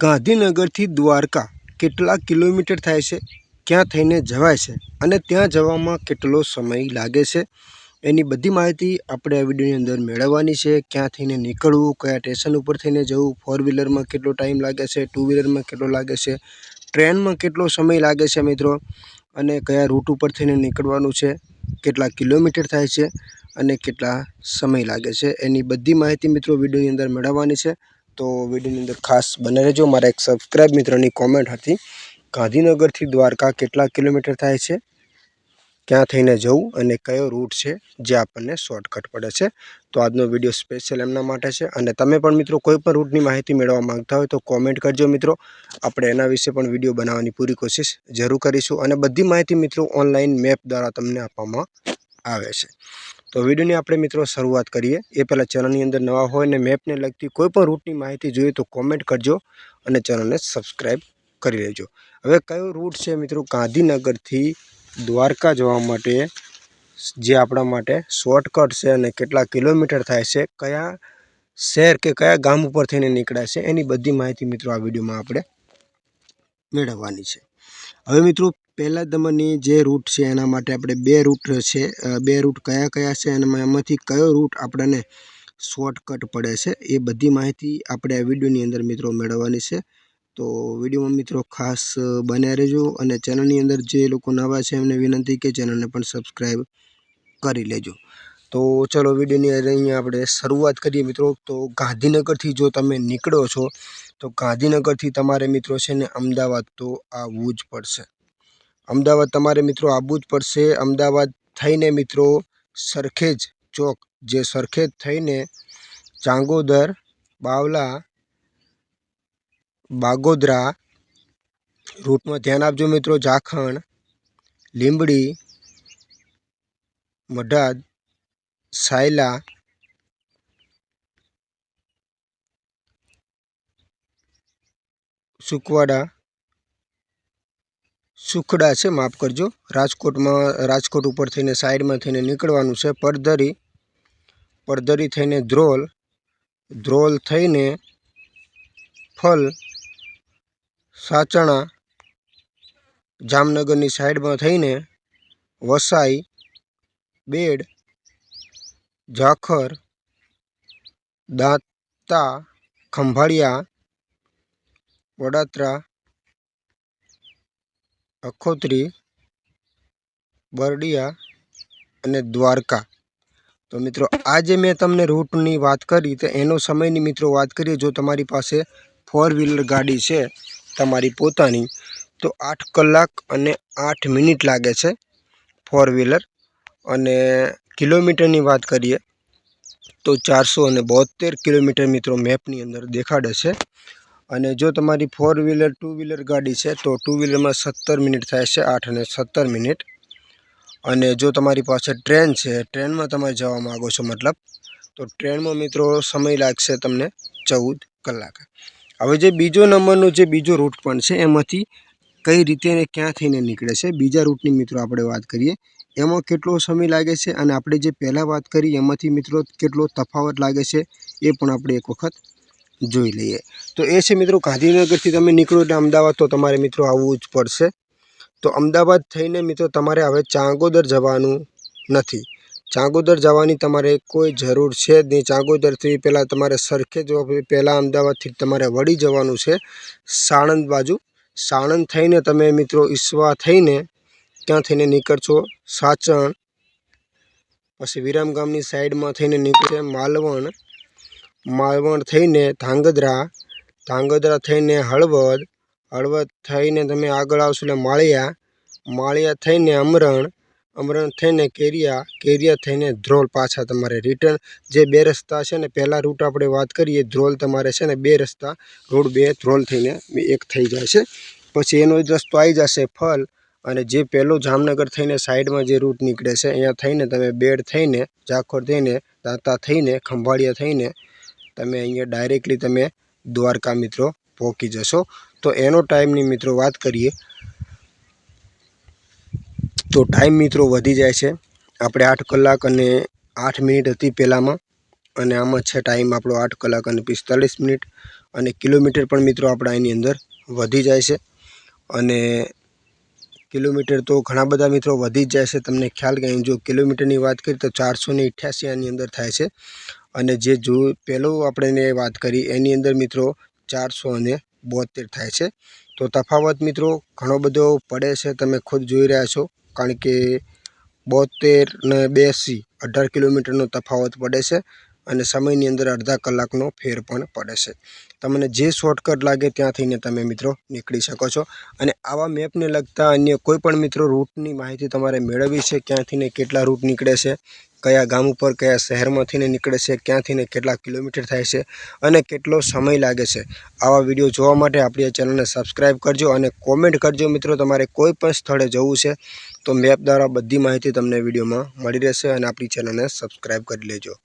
ગાંધીનગરથી દ્વારકા કેટલા કિલોમીટર થાય છે, ક્યાં થઈને જવાય છે અને ત્યાં જવામાં કેટલો સમય લાગે છે, એની બધી માહિતી આપણે આ વિડીયોની અંદર મેળવવાની છે। ક્યાં થઈને નીકળવું, કયા સ્ટેશન ઉપર થઈને જવું, ફોર વ્હીલરમાં કેટલો ટાઈમ લાગે છે, ટુ વ્હીલરમાં કેટલો લાગે છે, ટ્રેનમાં કેટલો સમય લાગે છે મિત્રો, અને કયા રૂટ ઉપર થઈને નીકળવાનું છે, કેટલા કિલોમીટર થાય છે અને કેટલા સમય લાગે છે, એની બધી માહિતી મિત્રો વિડીયોની અંદર મેળવવાની છે। તો વિડીયોની અંદર ખાસ બને રહેજો। મારા એક સબસ્ક્રાઈબ મિત્રની કોમેન્ટ હતી, ગાંધીનગરથી દ્વારકા કેટલા કિલોમીટર થાય છે, ક્યાં થઈને જવું અને કયો રૂટ છે જે આપણને શોર્ટકટ પડે છે। તો આજનો વિડીયો સ્પેશિયલ એમના માટે છે। અને તમે પણ મિત્રો કોઈ પણ રૂટની માહિતી મેળવવા માંગતા હોય તો કોમેન્ટ કરજો મિત્રો, આપણે એના વિશે પણ વિડીયો બનાવવાની પૂરી કોશિશ જરૂર કરીશું। અને બધી માહિતી મિત્રો ઓનલાઈન મેપ દ્વારા તમને આપવામાં આવે છે। તો વિડીયોની આપણે મિત્રો શરૂઆત કરીએ એ પહેલાં ચેનલની અંદર નવા હોય ને મેપને લગતી કોઈ પણ રૂટની માહિતી જોઈએ તો કોમેન્ટ કરજો અને ચેનલને સબસ્ક્રાઈબ કરી લેજો। હવે કયો રૂટ છે મિત્રો ગાંધીનગરથી દ્વારકા જવા માટે જે આપણા માટે શોર્ટકટ છે અને કેટલા કિલોમીટર થાય છે, કયા શહેર કે કયા ગામ ઉપર થઈને નીકળાય છે, એની બધી માહિતી મિત્રો આ વિડીયોમાં આપણે મેળવવાની છે। હવે મિત્રો પહેલાં તમને જે રૂટ છે એના માટે આપણે બે રૂટ છે, બે રૂટ કયા કયા છે અને એમાંથી કયો રૂટ આપણને શોર્ટકટ પડે છે એ બધી માહિતી આપણે આ વિડીયોની અંદર મિત્રો મેળવવાની છે। તો વિડીયોમાં મિત્રો ખાસ બન્યા રહેજો અને ચેનલની અંદર જે લોકો નવા છે એમને વિનંતી કે ચેનલને પણ સબસ્ક્રાઈબ કરી લેજો। તો ચલો વિડીયોની અહીંયા આપણે શરૂઆત કરીએ મિત્રો। તો ગાંધીનગરથી જો તમે નીકળો છો તો ગાંધીનગરથી તમારે મિત્રો છે ને અમદાવાદ તો આવવું જ પડશે। અમદાવાદ તમારે મિત્રો આવવું જ પડશે। અમદાવાદ થઈને મિત્રો સરખેજ ચોક, જે સરખેજ થઈને ચાંગોદર, બાવલા, બાગોદરા રૂટમાં ધ્યાન આપજો મિત્રો, જાખણ, લીંબડી, મઢાદ, સાયલા, સુખવાડા, સુખડા છે, માફ કરજો, રાજકોટ ઉપર થઈને સાઈડમાં થઈને નીકળવાનું છે। પડધરી, પડધરી થઈને ધ્રોલ, ધ્રોલ થઈને ફલ, સાચણા, જામનગરની સાઈડમાં થઈને વસાઈ, બેડ, ઝાખર, દાંતા, ખંભાળિયા, વડાત્રા, અખોત્રી, બરડિયા અને દ્વારકા। તો મિત્રો આજે મેં તમને રૂટની વાત કરી તો એનો સમયની મિત્રો વાત કરીએ, જો તમારી પાસે ફોર વ્હીલર ગાડી છે તમારી પોતાની તો 8 કલાક અને 8 મિનિટ લાગે છે ફોર વ્હીલર। અને કિલોમીટરની વાત કરીએ તો 472 કિલોમીટર મિત્રો મેપની અંદર દેખાડે છે। અને જો તમારી ફોર વ્હીલર ટુ વ્હીલર ગાડી છે તો ટુ વ્હીલરમાં 17 મિનિટ થાય છે, 8 અને 17 મિનિટ। અને જો તમારી પાસે ટ્રેન છે, ટ્રેનમાં તમે જવા માગો છો મતલબ, તો ટ્રેનમાં મિત્રો સમય લાગશે તમને 14 કલાક। હવે જે બીજો નંબરનો જે બીજો રૂટ પણ છે એમાંથી કઈ રીતે અને ક્યાં થઈને નીકળે છે, બીજા રૂટની મિત્રો આપણે વાત કરીએ, એમાં કેટલો સમય લાગે છે અને આપણે જે પહેલાં વાત કરી એમાંથી મિત્રો કેટલો તફાવત લાગે છે એ પણ આપણે એક વખત જોઈ લઈએ। તો એ છે મિત્રો ગાંધીનગરથી તમે નીકળો એટલે અમદાવાદ તો તમારે મિત્રો આવવું જ પડશે। તો અમદાવાદ થઈને મિત્રો તમારે હવે ચાંગોદર જવાનું નથી, ચાંગોદર જવાની તમારે કોઈ જરૂર છે જ નહીં। ચાંગોદરથી પહેલાં તમારે સરખેજ પહેલાં અમદાવાદથી તમારે વળી જવાનું છે સાણંદ બાજુ। સાણંદ થઈને તમે મિત્રો ઈસવા થઈને ક્યાં થઈને નીકળશો, સાચણ, પછી વિરામગામની સાઈડમાં થઈને નીકળે માલવણ, માલવણ થઈને ધાંગધ્રા, ધાંગધ્રા થઈને હળવદ, હળવદ થઈને તમે આગળ આવશો એટલે માળિયા, માળિયા થઈને અમરણ, અમરણ થઈને કેરિયા, કેરિયા થઈને ધ્રોલ। પાછા તમારે રિટર્ન જે બે રસ્તા છે ને, પહેલાં રૂટ આપણે વાત કરીએ ધ્રોલ તમારે છે ને બે રસ્તા, રોડ બે ધ્રોલ થઈને એક થઈ જાય છે। પછી એનો જ રસ્તો આવી જશે ફલ, અને જે પહેલો જામનગર થઈને સાઈડમાં જે રૂટ નીકળે છે અહીંયા થઈને તમે બેડ થઈને, ઝાખોર થઈને, દાંતા થઈને, ખંભાળિયા થઈને તમે અહીંયા ડાયરેક્ટલી તમે દ્વારકા મિત્રો પહોંચી જશો। તો એનો ટાઈમની મિત્રો વાત કરીએ તો ટાઈમ મિત્રો વધી જાય છે। આપણે 8 કલાક અને 8 મિનિટ હતી પહેલાંમાં, અને આમાં છે ટાઈમ આપણો 8 કલાક અને 45 મિનિટ। અને કિલોમીટર પણ મિત્રો આપણા એની અંદર વધી જાય છે અને કિલોમીટર તો ઘણા બધા મિત્રો વધી જ જાય છે। તમને ખ્યાલ કે જો કિલોમીટરની વાત કરીએ તો 488 આની અંદર થાય છે અને જે પહેલો આપણે વાત કરી એની અંદર મિત્રો 472 થાય છે। તો તફાવત મિત્રો ઘણો બધો પડે છે, તમે ખુદ જોઈ રહ્યા છો, કારણ કે 72 ને 82 18 કિલોમીટરનો તફાવત પડે છે અને સમયની અંદર અડધા કલાકનો ફેર પણ પડે છે। તમને જે શોર્ટકટ લાગે ત્યાંથીને તમે મિત્રો નીકળી શકો છો અને આવા મેપને લગતા અન્ય કોઈ પણ મિત્રો રૂટની માહિતી તમારે મેળવવી છે, ક્યાંથીને કેટલા રૂટ નીકળે છે, કયા ગામ ઉપર કયા શહેરમાંથીને નીકળે છે, ક્યાંથીને કેટલા કિલોમીટર થાય છે અને કેટલો સમય લાગે છે, આવા વિડીયો જોવા માટે આપણી ચેનલને સબસ્ક્રાઈબ કરજો અને કોમેન્ટ કરજો મિત્રો તમારે કોઈ પણ સ્થળે જવું છે તો મેપ દ્વારા બધી માહિતી તમને વિડીયોમાં મળી રહેશે અને આપણી ચેનલને સબસ્ક્રાઈબ કરી લેજો।